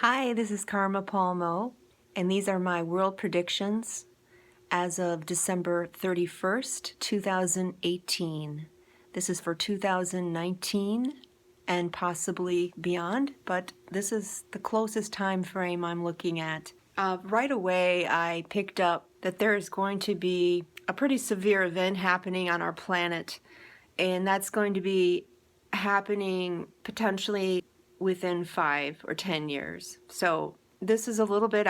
Hi, this is Karma Palmo, and these are my world predictions as of December 31st, 2018. This is for 2019 and possibly beyond, but this is the closest time frame I'm looking at. Right away, I picked up that there is going to be a pretty severe event happening on our planet, and that's going to be happening potentially within 5 or 10 years. So this is a little bit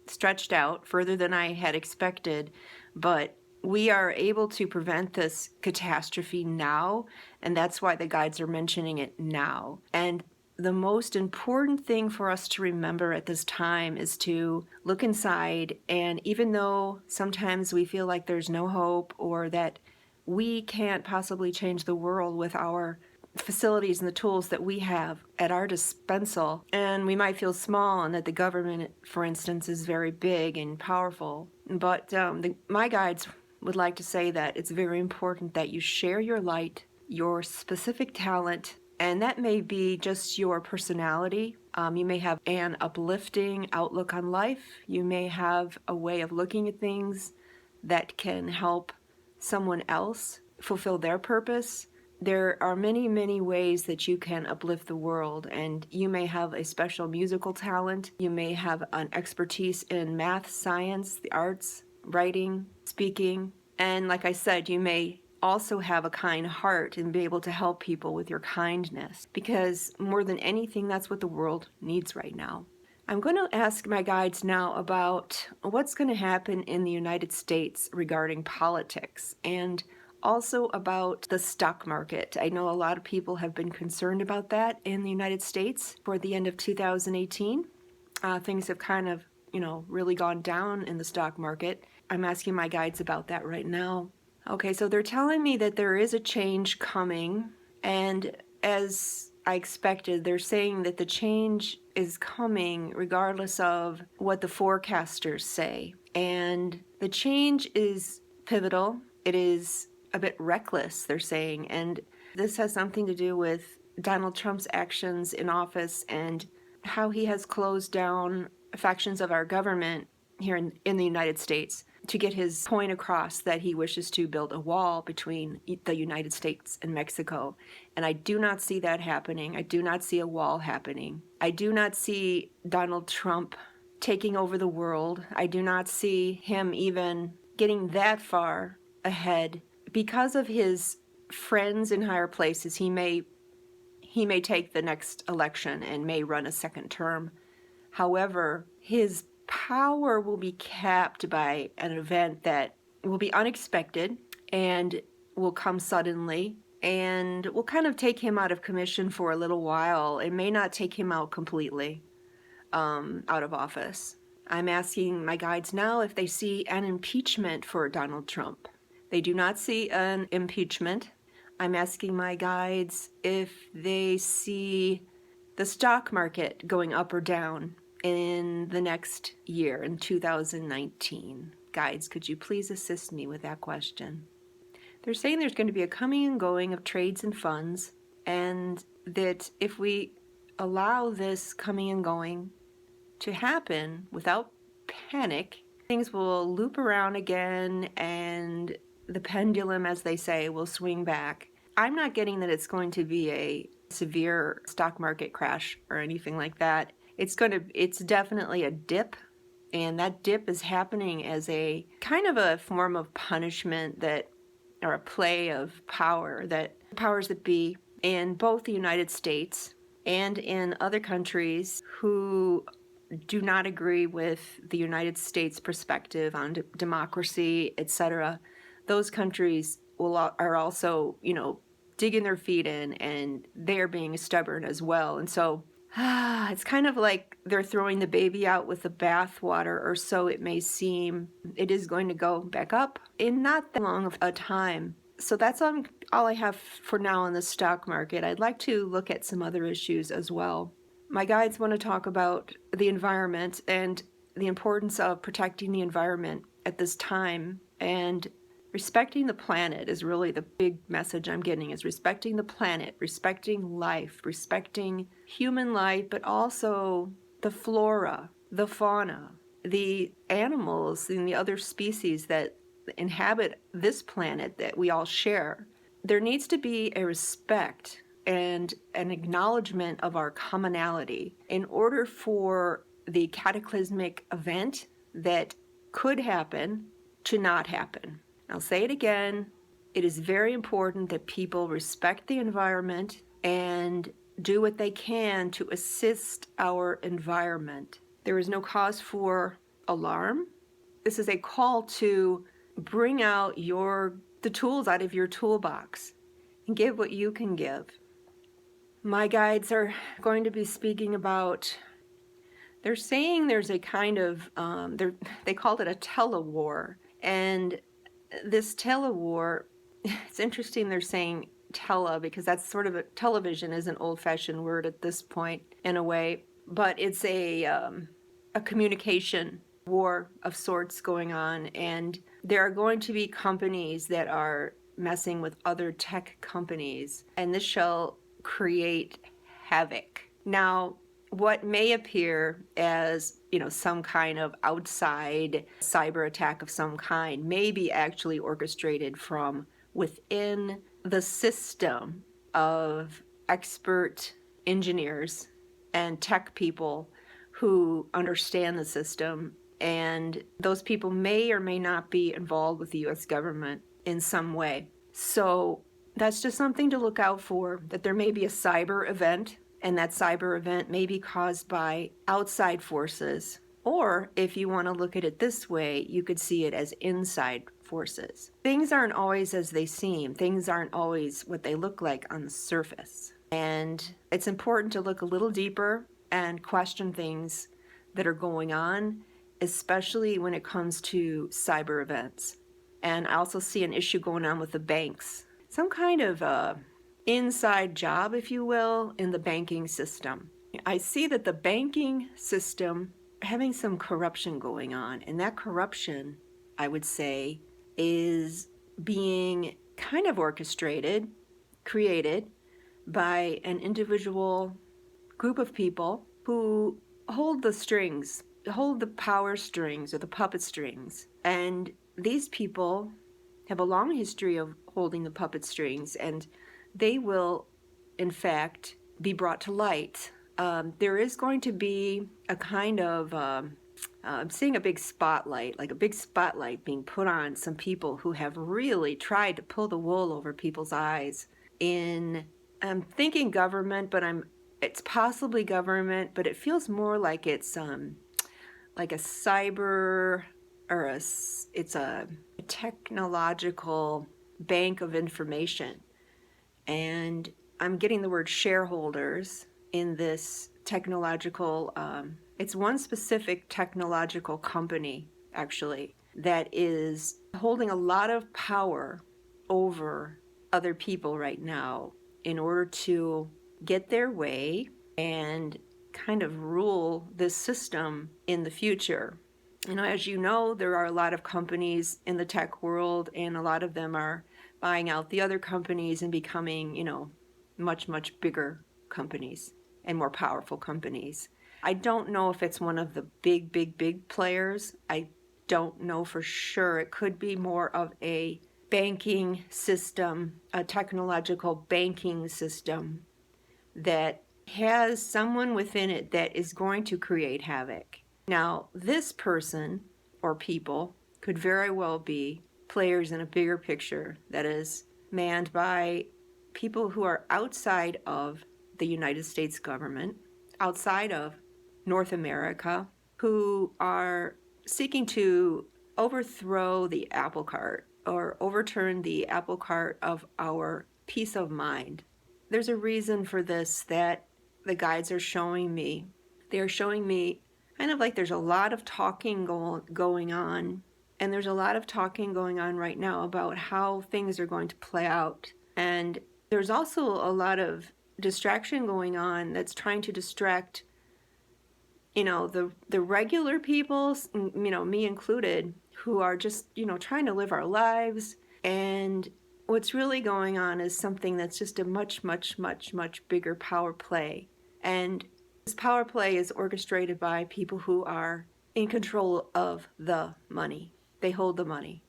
stretched out further than I had expected, but we are able to prevent this catastrophe now, and that's why the guides are mentioning it now. And the most important thing for us to remember at this time is to look inside, and even though sometimes we feel like there's no hope or that we can't possibly change the world with our facilities and the tools that we have at our dispensal, and we might feel small and that the government, for instance, is very big and powerful, but my guides would like to say that it's very important that you share your light, your specific talent, and that may be just your personality. You may have an uplifting outlook on life. You may have a way of looking at things that can help someone else fulfill their purpose. There are many, many ways that you can uplift the world, and you may have a special musical talent. You may have an expertise in math, science, the arts, writing, speaking, and like I said, you may also have a kind heart and be able to help people with your kindness, because more than anything, that's what the world needs right now. I'm going to ask my guides now about what's going to happen in the United States regarding politics, and also about the stock market. I know a lot of people have been concerned about that in the United States for the end of 2018. Things have kind of, really gone down in the stock market. I'm asking my guides about that right now. Okay, so they're telling me that there is a change coming, and as I expected, they're saying that the change is coming regardless of what the forecasters say. And the change is pivotal. It is a bit reckless, they're saying, and this has something to do with Donald Trump's actions in office and how he has closed down factions of our government here in the United States to get his point across that he wishes to build a wall between the United States and Mexico. And I do not see that happening. I do not see a wall happening. I do not see Donald Trump taking over the world. I do not see him even getting that far ahead. Because of his friends in higher places, he may take the next election and may run a second term. However, his power will be capped by an event that will be unexpected and will come suddenly and will kind of take him out of commission for a little while. It may not take him out completely out of office. I'm asking my guides now if they see an impeachment for Donald Trump. They do not see an impeachment. I'm asking my guides if they see the stock market going up or down in the next year, in 2019. Guides, could you please assist me with that question? They're saying there's going to be a coming and going of trades and funds, and that if we allow this coming and going to happen without panic, things will loop around again and the pendulum, as they say, will swing back. I'm not getting that it's going to be a severe stock market crash or anything like that. It's definitely a dip, and that dip is happening as a kind of a form of punishment or a play of power that powers that be in both the United States and in other countries who do not agree with the United States perspective on democracy, etc. Those countries are also, digging their feet in, and they're being stubborn as well. And so it's kind of like they're throwing the baby out with the bathwater, or so it may seem. It is going to go back up in not that long of a time. So that's all I have for now on the stock market. I'd like to look at some other issues as well. My guides want to talk about the environment and the importance of protecting the environment at this time, and respecting the planet is really the big message I'm getting, is respecting the planet, respecting life, respecting human life, but also the flora, the fauna, the animals and the other species that inhabit this planet that we all share. There needs to be a respect and an acknowledgement of our commonality in order for the cataclysmic event that could happen to not happen. I'll say it again. It is very important that people respect the environment and do what they can to assist our environment. There is no cause for alarm. This is a call to bring out the tools out of your toolbox and give what you can give. My guides are going to be speaking about, they're saying there's a kind of, they called it a telewar. And this telewar, it's interesting they're saying tele because that's sort of television is an old-fashioned word at this point in a way, but it's a communication war of sorts going on, and there are going to be companies that are messing with other tech companies, and this shall create havoc. Now, what may appear as, some kind of outside cyber attack of some kind may be actually orchestrated from within the system of expert engineers and tech people who understand the system, and those people may or may not be involved with the U.S. government in some way. So that's just something to look out for, that there may be a cyber event, and that cyber event may be caused by outside forces. Or if you want to look at it this way, you could see it as inside forces. Things aren't always as they seem. Things aren't always what they look like on the surface. And it's important to look a little deeper and question things that are going on, especially when it comes to cyber events. And I also see an issue going on with the banks. Some kind of inside job, if you will, in the banking system. I see that the banking system having some corruption going on, and that corruption, I would say, is being kind of orchestrated, created by an individual group of people who hold the strings, hold the power strings or the puppet strings. And these people have a long history of holding the puppet strings, and they will, in fact, be brought to light. There is going to be a kind of, I'm seeing a big spotlight, like a big spotlight being put on some people who have really tried to pull the wool over people's eyes I'm thinking government, but it's possibly government, but it feels more like it's like a cyber, or it's a technological bank of information. And I'm getting the word shareholders in this technological, it's one specific technological company, actually, that is holding a lot of power over other people right now in order to get their way and kind of rule this system in the future. As you know, there are a lot of companies in the tech world, and a lot of them are buying out the other companies and becoming, much, much bigger companies and more powerful companies. I don't know if it's one of the big, big, big players. I don't know for sure. It could be more of a banking system, a technological banking system that has someone within it that is going to create havoc. Now, this person or people could very well be players in a bigger picture that is manned by people who are outside of the United States government, outside of North America, who are seeking to overthrow the apple cart or overturn the apple cart of our peace of mind. There's a reason for this that the guides are showing me. They're showing me kind of like there's a lot of talking going on, and there's a lot of talking going on right now about how things are going to play out. And there's also a lot of distraction going on that's trying to distract, the regular people, me included, who are just, trying to live our lives. And what's really going on is something that's just a much, much, much, much bigger power play. And This power play is orchestrated by people who are in control of the money. They hold the money,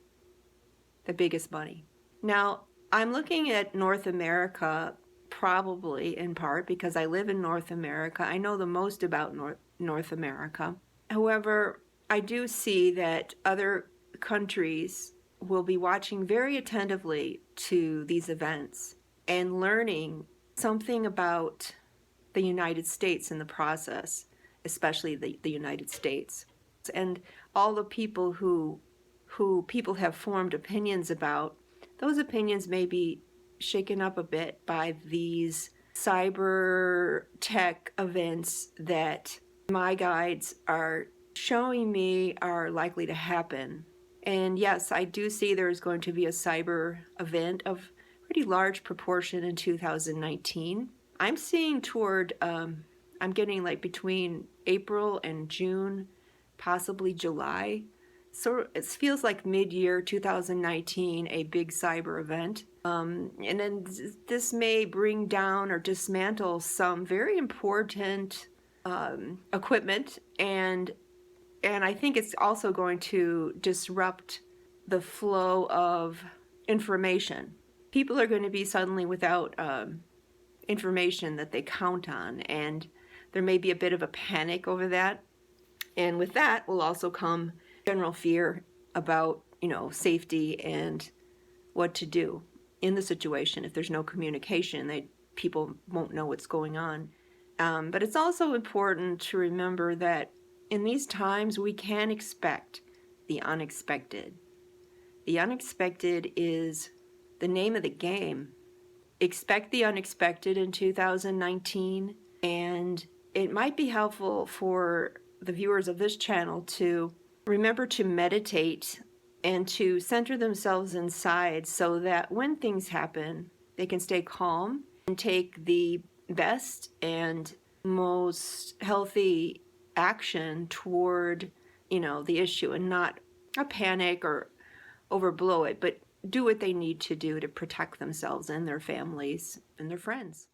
the biggest money. Now, I'm looking at North America probably in part because I live in North America. I know the most about North America. However, I do see that other countries will be watching very attentively to these events and learning something about the United States in the process, especially the United States. And all the people who people have formed opinions about, those opinions may be shaken up a bit by these cyber tech events that my guides are showing me are likely to happen. And yes, I do see there's going to be a cyber event of pretty large proportion in 2019. I'm seeing toward, I'm getting like between April and June, possibly July. So it feels like mid-year 2019, a big cyber event. And then this may bring down or dismantle some very important equipment, and I think it's also going to disrupt the flow of information. People are going to be suddenly without information that they count on, and there may be a bit of a panic over that. And with that will also come general fear about, safety and what to do in the situation. If there's no communication, people won't know what's going on. But it's also important to remember that in these times we can expect the unexpected. The unexpected is the name of the game. Expect the unexpected in 2019, and it might be helpful for the viewers of this channel to remember to meditate and to center themselves inside so that when things happen, they can stay calm and take the best and most healthy action toward, the issue, and not a panic or overblow it, but do what they need to do to protect themselves and their families and their friends.